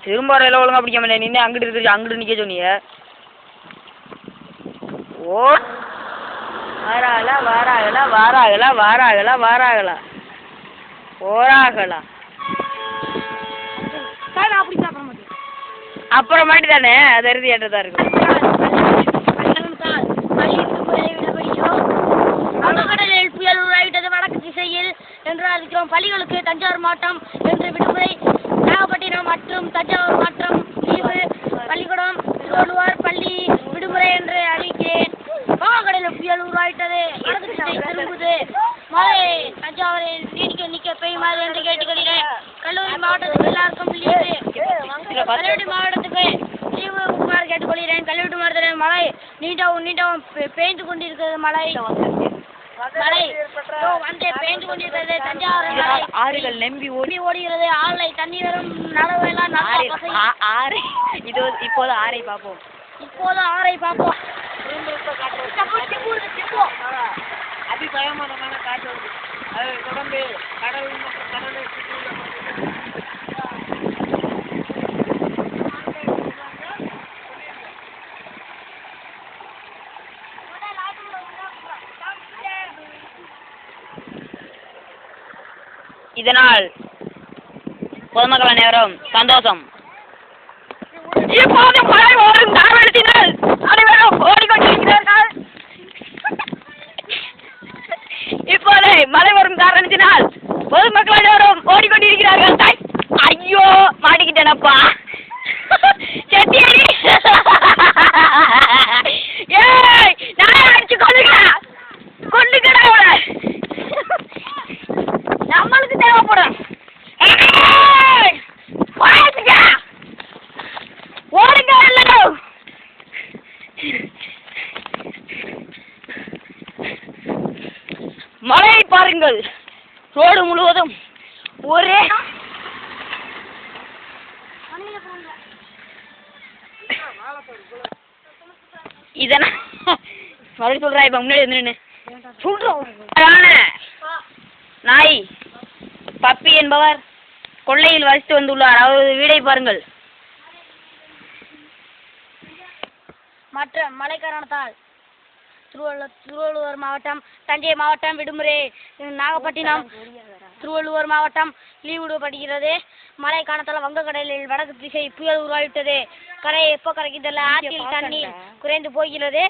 திரும்பாறையில் ஒழுங்கா பிடிக்க மாட்டேன். நின்று அங்கிட்டு இருக்கு, அங்கிட்டு நிற்க சொன்னீங்க. ஓ வாராகலா வாராகலா வாராகலா வாராகலா வாராகலா ஓராகலா அப்புறமாட்டி தானே அது இறுதி ஏற்றதா இருக்கும். வங்கக்கடலில் புயல் உருவாகிட்டது வடக்கு திசையில் என்று அறிவிக்கிறோம். பள்ளிகளுக்கு தஞ்சாவூர் மாவட்டம் என்று விடுமுறை, நாகப்பட்டினம் மற்றும் தஞ்சாவூர் மாவட்டம் லீவு, பள்ளிக்கூடம் திருவள்ளுவர் பள்ளி விடுமுறை என்று அறிவிக்கிறேன். வங்கக்கடலில் புயல் உருவாகிட்டது வடக்கு திசை திரும்புது, மழை தஞ்சாவூரில் நீடிக்க பெய்யுமாறு என்று கேட்டுக்கொள்கிறேன். கல்லூரி மாவட்டத்துக்கு எல்லாருக்கும் லீவு, கல்லூரி மாவட்டத்துக்கு லீவு கேட்டுக்கொள்கிறேன். கல்லூரி மாவட்டத்தில் மழை நீண்டவும் பெய்து கொண்டிருக்கிறது. மழை வந்து பெய்து கொண்டிருக்கிறது. தஞ்சாவூர் ஆறுகள் நம்பி ஓடுகிறது. ஆலை தண்ணீரும் நடவெல்லாம் ஆறு இப்போது ஆறை பார்ப்போம். அதிபயமான காற்று அதை தொடர்ந்து கடல் மற்றும் கடலை இதனால் பொதுமக்கள் அனைவரும் சந்தோஷம். இப்போது மழை வரும் காரணத்தினால் அனைவரும் ஓடிக்கொண்டிருக்கிறார்கள். இப்போது மழை வரும் காரணத்தினால் பொதுமக்கள் அனைவரும் ஓடிக்கொண்டிருக்கிறார்கள். ஐயோ மாட்டிக்கிட்டேனப்பா. செட்டியடி ஏய் நான் அடிச்சு கொள்ளுகிறா நம்மளுக்கு தேவைப்படும். ஓடுங்க எல்லாரும். மழையை பாருங்கள், ரோடு முழுவதும் ஒரே இதனா மறுபடியும் சொல்றா. இப்ப முன்னாடி வந்து நாய் பப்பி என்பவர் கொள்ளையில் வசித்து வந்துள்ளார். அவரது வீடை பாருங்கள். மற்ற மழை காரணத்தால் திருவள்ளுவர் மாவட்டம், தஞ்சை மாவட்டம் விடுமுறை, நாகப்பட்டினம் திருவள்ளுவர் மாவட்டம் லீவு விடப்படுகிறது. மழை காரணத்தால் வங்கக்கடலில் வடக்கு திசை புயல் உருவாகிவிட்டது. கரை எப்போ கரைக்கின்றன, ஆற்றில் தண்ணீர் குறைந்து போகிறது.